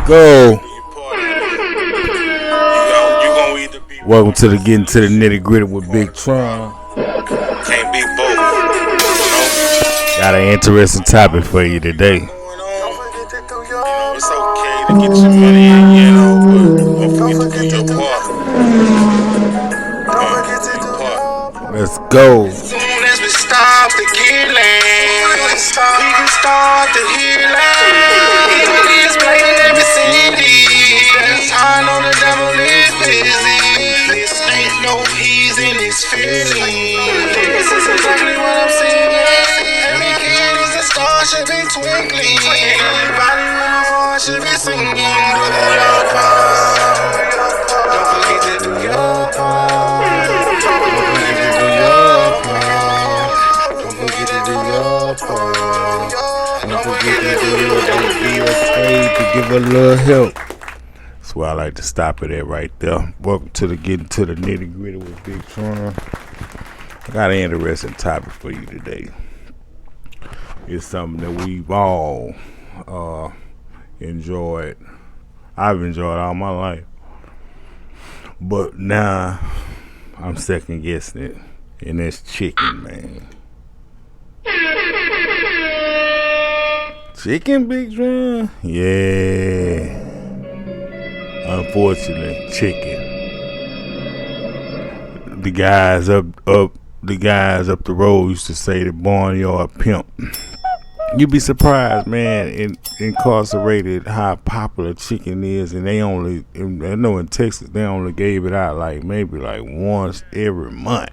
Go. Welcome to the Getting to the Nitty Gritty with Big Tron. Can't be both. Got an interesting topic for you today. It's okay to get your money in, but don't forget to do your part. Let's go. Soon as we stop the killing, we can start the healing. Even is playing every city. I know the devil is busy. This ain't no ease in his feelings. This is exactly what I'm seeing. Every kid is a star, should be twinkling. Everybody with a heart should be singing. Do your part. Don't forget to do your part. Don't forget to do your part. Don't forget to do your part. Don't forget to do it. Don't be afraid to give a little help. That's where I like to stop it at right there. Welcome to the Getting to the Nitty Gritty with Big Tron. I got an interesting topic for you today. It's something that we've all enjoyed. I've enjoyed all my life. But now I'm second guessing it. And that's chicken, man. Chicken, Big Tron? Yeah. Unfortunately, chicken. The guys up the road used to say the barnyard pimp. You'd be surprised, man, incarcerated how popular chicken is, and I know in Texas they only gave it out maybe once every month.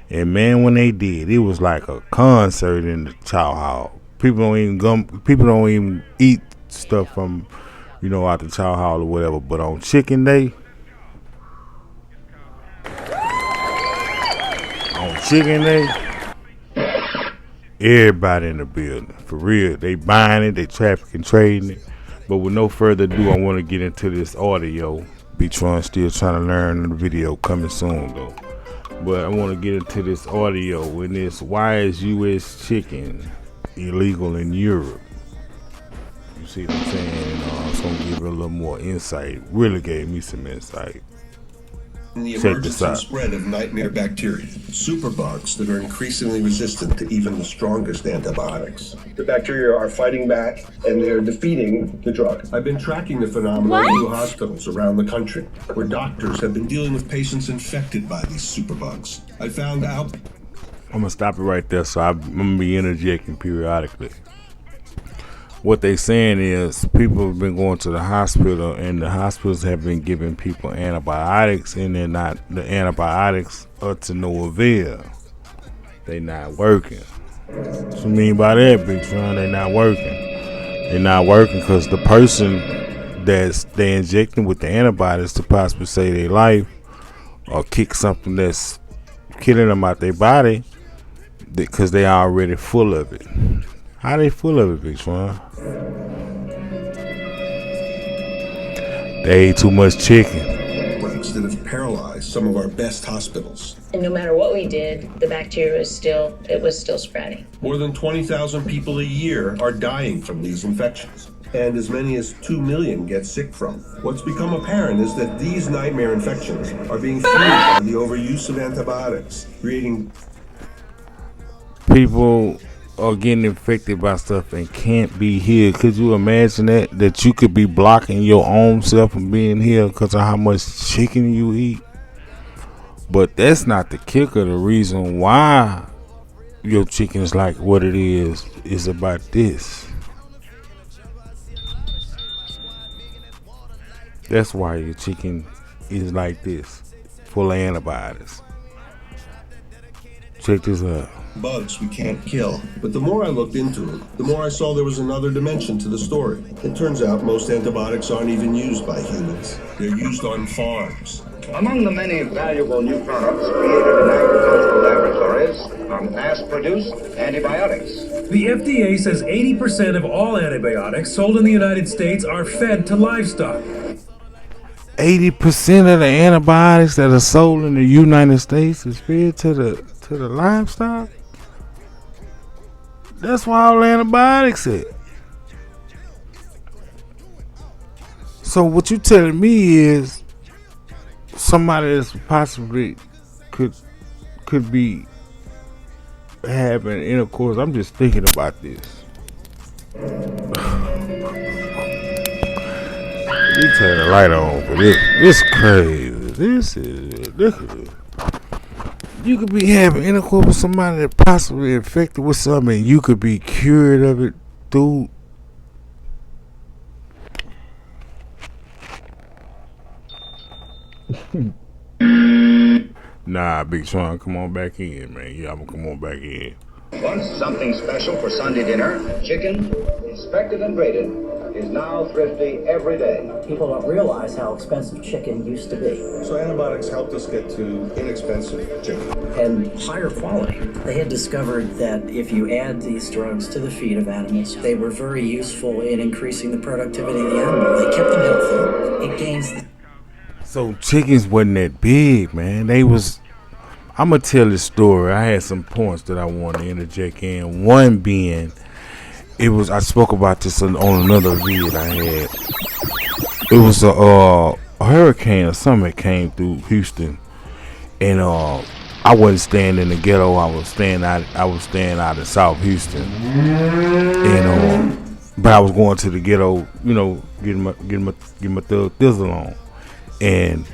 And man, when they did, it was like a concert in the chow hall. People don't even eat stuff from out the chow hall or whatever. But on chicken day, everybody in the building, for real. They buying it, they trafficking, trading it. But with no further ado, I want to get into this audio. B-Tron still trying to learn the video, coming soon though. But I want to get into this audio and this: why is U.S. chicken illegal in Europe? You see what I'm saying? I was going to give it a little more insight. Really gave me some insight. In the emergence and spread of nightmare bacteria, superbugs that are increasingly resistant to even the strongest antibiotics. The bacteria are fighting back and they're defeating the drug. I've been tracking the phenomenon in new hospitals around the country where doctors have been dealing with patients infected by these superbugs. I found out. I'm going to stop it right there, so I'm going to be interjecting periodically. What they saying is people have been going to the hospital, and the hospitals have been giving people antibiotics, and the antibiotics are to no avail. They not working. What you mean by that, Big Tron? They not working. They not working because the person that's they injecting with the antibiotics to possibly save their life or kick something that's killing them out their body, because they are already full of it. How they full of it, Big Tron? They ate too much chicken. That have paralyzed some of our best hospitals. And no matter what we did, the bacteria was still spreading. More than 20,000 people a year are dying from these infections, and as many as 2 million get sick from. What's become apparent is that these nightmare infections are being fueled by the overuse of antibiotics, creating people are getting infected by stuff and can't be healed. Could you imagine that you could be blocking your own self from being healed because of how much chicken you eat? But that's not the kicker. The reason why your chicken is like what it is about this. That's why your chicken is like this, full of antibiotics. Check this out. Bugs we can't kill. But the more I looked into it, the more I saw there was another dimension to the story. It turns out most antibiotics aren't even used by humans. They're used on farms. Among the many valuable new products created in agricultural laboratories are mass-produced antibiotics. The FDA says 80% of all antibiotics sold in the United States are fed to livestock. 80% of the antibiotics that are sold in the United States is fed to the livestock? That's why all antibiotics is. So what you telling me is somebody that's possibly could be having intercourse. I'm just thinking about this. You turn the light on for this. This crazy. This is ridiculous. You could be having intercourse with somebody that possibly infected with something, and you could be cured of it through. Nah, Big Tron, come on back in, man. Yeah, I'm gonna come on back in. Once something special for Sunday dinner, chicken, inspected and graded, is now thrifty every day. People don't realize how expensive chicken used to be. So antibiotics helped us get to inexpensive chicken. And higher quality. They had discovered that if you add these drugs to the feed of animals, they were very useful in increasing the productivity of the animal. They kept them healthy. It gains the So chickens wasn't that big, man. They was. I'm gonna tell this story. I had some points that I wanted to interject in. One being, I spoke about this on another vid I had. It was a hurricane or something that came through Houston, and I wasn't staying in the ghetto. I was staying out in South Houston, and but I was going to the ghetto, getting my thug thizzle on. And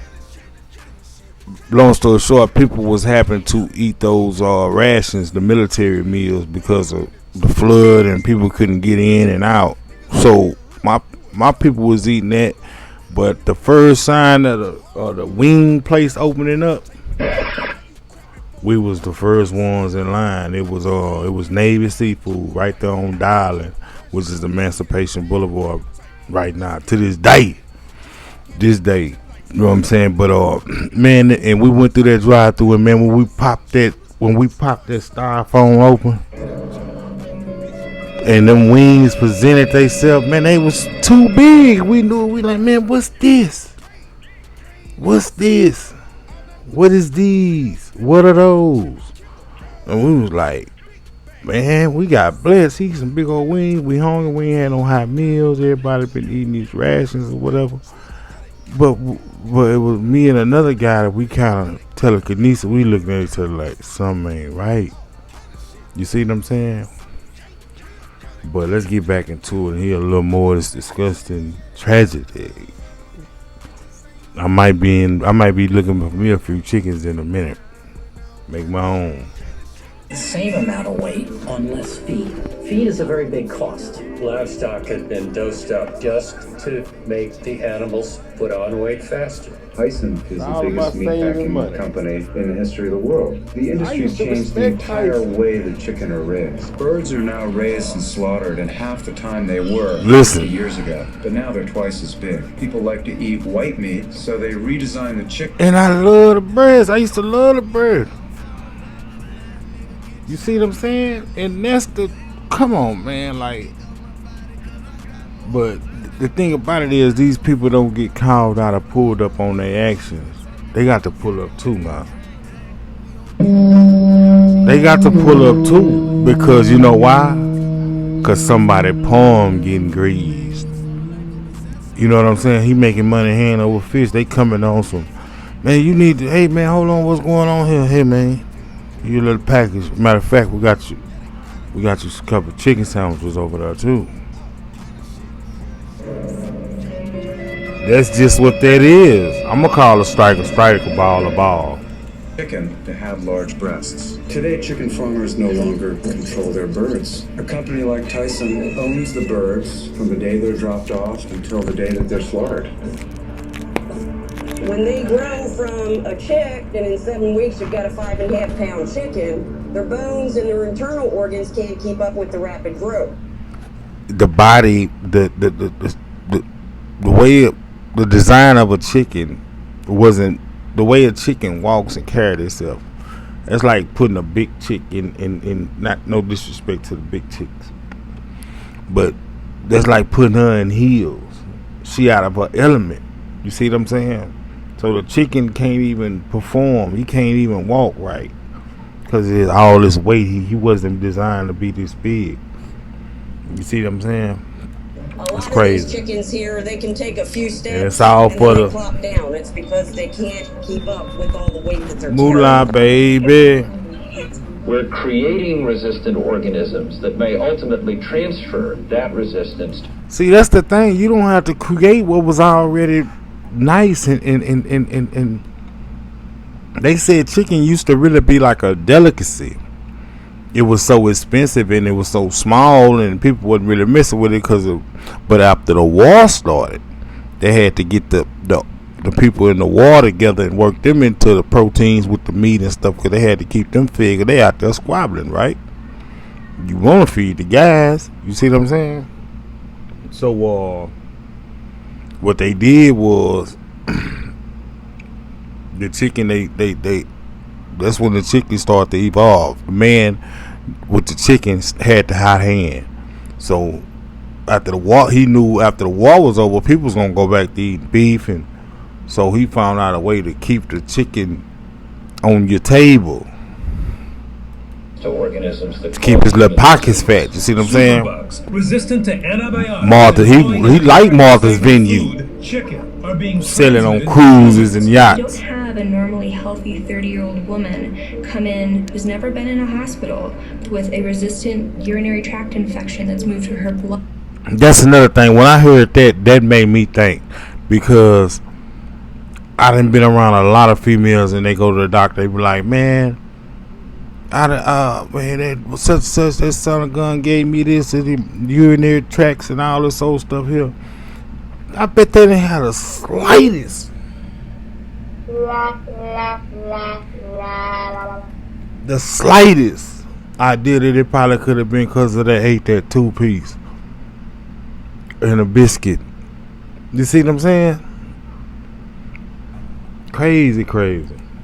long story short, people was having to eat those rations, the military meals, because of the flood, and people couldn't get in and out. So my people was eating that. But the first sign of the wing place opening up, we was the first ones in line. It was Navy Seafood right there on Darling, which is Emancipation Boulevard right now to this day. You know what I'm saying? But man, and we went through that drive-through, and man, when we popped that styrofoam open, and them wings presented themselves, man, they was too big. We like, man, what's this? What's this? What is these? What are those? And we was like, man, we got blessed. He some big old wings. We hungry. We ain't had no hot meals. Everybody been eating these rations or whatever. But it was me and another guy that we kind of telekinesis. We looking at each other like something ain't right. You see what I'm saying? But let's get back into it and hear a little more of this disgusting tragedy. I might be looking for me a few chickens in a minute. Make my own. the same amount of weight on less feed. Feed is a very big cost. Livestock had been dosed up just to make the animals put on weight faster. Tyson is the biggest meatpacking company in the history of the world. The industry's changed the entire way that chicken are raised. Birds are now raised and slaughtered in half the time they were 50 years ago. But now they're twice as big. People like to eat white meat, so they redesigned the chicken. And I love the birds. I used to love the bird. You see what I'm saying? And that's the, come on, man, like, but the thing about it is these people don't get called out or pulled up on their actions. They got to pull up too now. They got to pull up too, because you know why? Because somebody palm getting greased. You know what I'm saying? He making money hand over fist. They coming on some, man, you need to, hey man, hold on, what's going on here? Hey man, you little package. Matter of fact, we got you a couple of chicken sandwiches over there too. That's just what that is. I'm gonna call a strike a ball a ball. Chicken to have large breasts. Today, chicken farmers no longer control their birds. A company like Tyson owns the birds from the day they're dropped off until the day that they're slaughtered. When they grow from a chick, and in 7 weeks you've got a 5.5 pound chicken, their bones and their internal organs can't keep up with the rapid growth. The body, the way the design of a chicken wasn't the way a chicken walks and carries itself. It's like putting a big chick in not no disrespect to the big chicks, but that's like putting her in heels. She out of her element. You see what I'm saying? So the chicken can't even perform. He can't even walk right because of all this weight. He wasn't designed to be this big. You see what I'm saying? A lot of crazy. these chickens here, they can take a few steps And it's all and for then the they plop down. It's because they can't keep up with all the weight that they're moolah, carrying. baby. We're creating resistant organisms that may ultimately transfer that resistance. See, that's the thing. You don't have to create what was already nice. And they said chicken used to really be like a delicacy. It was so expensive and it was so small and people wasn't really messing with it but after the war started, they had to get the people in the war together and work them into the proteins with the meat and stuff because they had to keep them figured. They out there squabbling, right? You want to feed the guys. You see what I'm saying? So what they did was the chicken they that's when the chicken started to evolve. The man with the chickens had the hot hand. So after the war, he knew after the war was over, people was gonna go back to eat beef, and so he found out a way to keep the chicken on your table. To organisms that To keep his little pockets fat. You see what I'm saying? Superbugs, resistant to antibiotics. Martha, he liked Martha's venue. Chicken are being Selling on transmitted. cruises and You yachts. don't have a normally healthy 30-year-old woman come in who's never been in a hospital with a resistant urinary tract infection that's moved to her blood. That's another thing. When I heard that made me think, because I done been around a lot of females and they go to the doctor, they be like, man, that such that son of a gun gave me this and the urinary tracts and all this old stuff here. I bet they didn't have the slightest idea that it probably could have been because of they ate that 2-piece and a biscuit. You see what I'm saying? Crazy.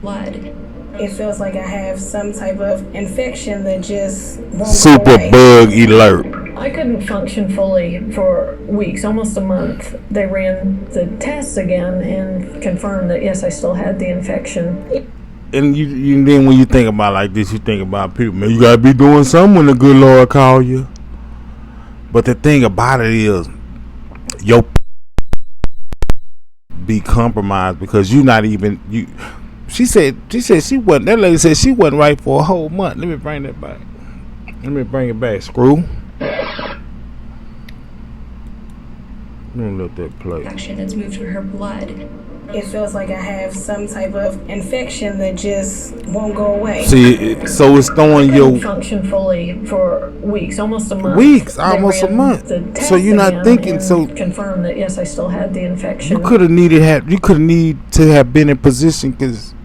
Blood. It feels like I have some type of infection that just won't Super go away. bug alert. I couldn't function fully for weeks, almost a month. They ran the tests again and confirmed that yes, I still had the infection. And you then when you think about like this, you think about people, man, you gotta be doing something when the good Lord call you. But the thing about it is, your be compromised because you not even you. She said she wasn't. That lady said she wasn't right for a whole month. Let me bring that back. Let me bring it back. Screw. Don't let that play. Infection that's moved to her blood. It feels like I have some type of infection that just won't go away. See, so it's throwing I your couldn't function fully for weeks, almost a month. Almost a month. So you're not thinking. So confirmed that yes, I still had the infection. you could have need to have been in position because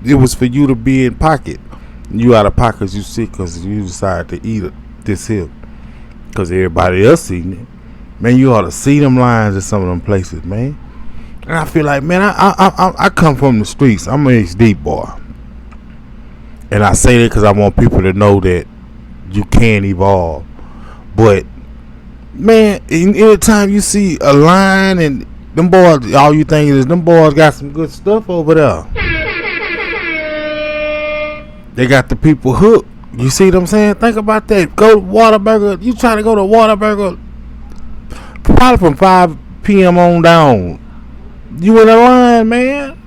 it was for you to be in pocket. You out of pocket, you sick because you decided to eat this here because everybody else eating it. Man, you ought to see them lines in some of them places, man. And I feel like, man, I come from the streets. I'm an HD boy. And I say that because I want people to know that you can evolve. But, man, anytime you see a line and them boys, all you think is them boys got some good stuff over there. They got the people hooked. You see what I'm saying? Think about that. Go to Whataburger. You try to go to Whataburger probably from 5 p.m. on down. You in a line, man.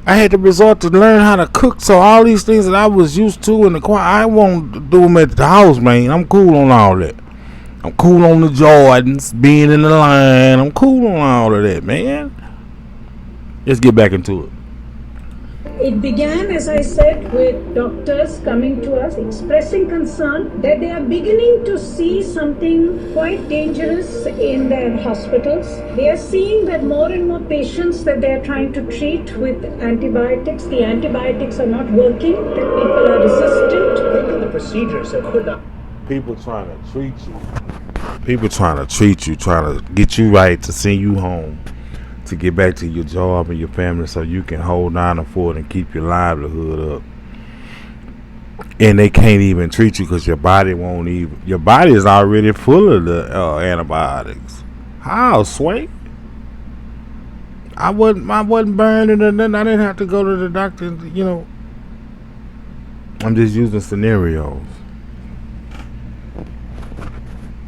I had to resort to learn how to cook, so all these things that I was used to in the car, I won't do them at the house, man. I'm cool on all that. I'm cool on the Jordans, being in the line. I'm cool on all of that, man. Let's get back into it. It began, as I said, with doctors coming to us expressing concern that they are beginning to see something quite dangerous in their hospitals. They are seeing that more and more patients that they are trying to treat with antibiotics, the antibiotics are not working, that people are resistant. Think of the procedures that could not. People trying to treat you. People trying to treat you, trying to get you right to send you home, to get back to your job and your family so you can hold down for it and keep your livelihood up. And they can't even treat you because your body won't even. Your body is already full of the antibiotics. How, Sway? I wasn't burning or nothing. I didn't have to go to the doctor, you know. I'm just using scenarios.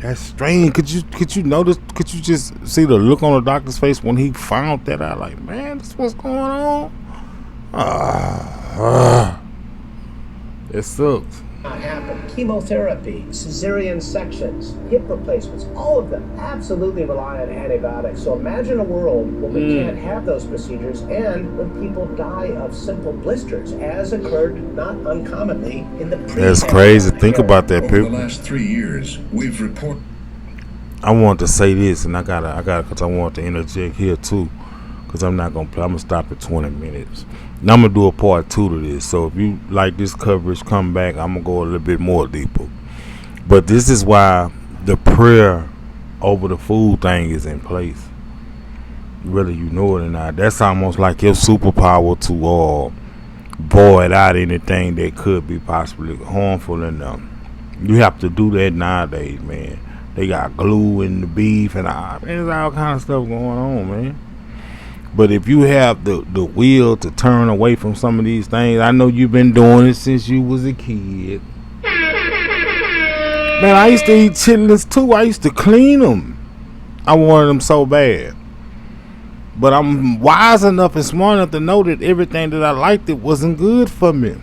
That's strange. Could you notice? Could you just see the look on the doctor's face when he found that out? Like, man, this what's going on. It sucks. Not happen. Chemotherapy, cesarean sections, hip replacements, all of them absolutely rely on antibiotics. So imagine a world where we can't have those procedures and when people die of simple blisters, as occurred not uncommonly in the That's crazy. Think about that, people. Over the last 3 years, we've reported. I want to say this, and I gotta, because I want to interject here too, because I'm not gonna play. I'm gonna stop at 20 minutes. Now I'm gonna do a part 2 to this. So if you like this coverage, come back. I'm gonna go a little bit more deeper. But this is why the prayer over the food thing is in place, whether you know it or not. That's almost like your superpower to void out anything that could be possibly harmful in them. You have to do that nowadays, man. They got glue in the beef and there's all kind of stuff going on, man. But if you have the will to turn away from some of these things, I know you've been doing it since you was a kid. Man, I used to eat chitlins too. I used to clean them. I wanted them so bad. But I'm wise enough and smart enough to know that everything that I liked, it wasn't good for me.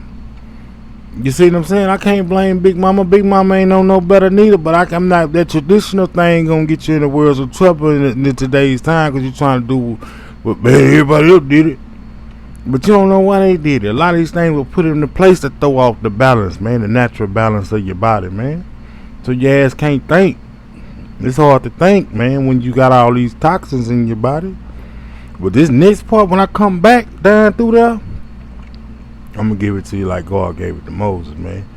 You see what I'm saying? I can't blame Big Mama. Big Mama ain't know no better neither. But I'm not, that traditional thing gonna get you in the world of trouble in today's time, because you're trying to do what everybody else did it. But you don't know why they did it. A lot of these things were put into place to throw off the balance, man, the natural balance of your body, man. So your ass can't think. It's hard to think, man, when you got all these toxins in your body. But this next part, when I come back down through there, I'm going to give it to you like God gave it to Moses, man.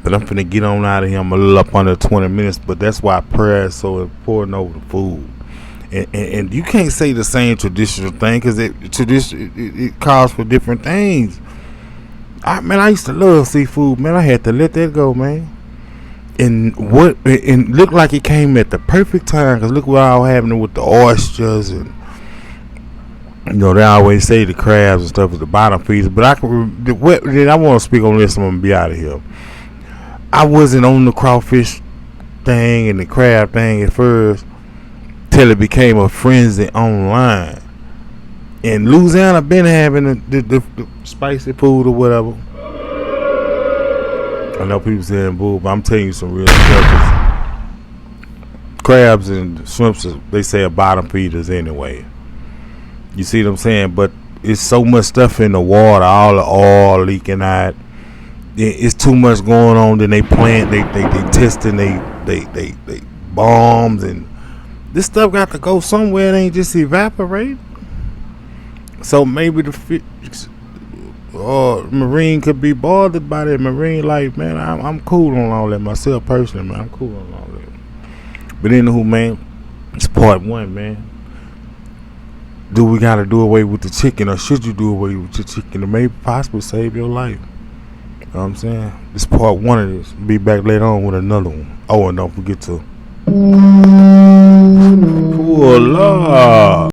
But I'm finna get on out of here. I'm a little up under 20 minutes, but that's why prayer is so important over the food. And you can't say the same traditional thing, because it calls for different things. I used to love seafood, man. I had to let that go, man. And looked like it came at the perfect time, because look what all happening with the oysters, and you know they always say the crabs and stuff is the bottom feeders. But I want to speak on this. I'm gonna be out of here. I wasn't on the crawfish thing and the crab thing at first, till it became a frenzy online. And Louisiana been having the spicy food or whatever. I know people saying boo, but I'm telling you some real stuff. Crabs and shrimps, they say are bottom feeders anyway. You see what I'm saying? But it's so much stuff in the water, all the oil leaking out. It's too much going on. Then they plant, they testing, they bombs, and this stuff got to go somewhere. It ain't just evaporate. So maybe the Marine could be bothered by that marine life, man. I'm cool on all that myself personally, man. I'm cool on all that. But anywho, man, it's part 1, man. Do we gotta do away with the chicken, or should you do away with your chicken to maybe possibly save your life? You know what I'm saying? This part 1 of this. Be back later on with another one. Oh, and don't forget to pull up.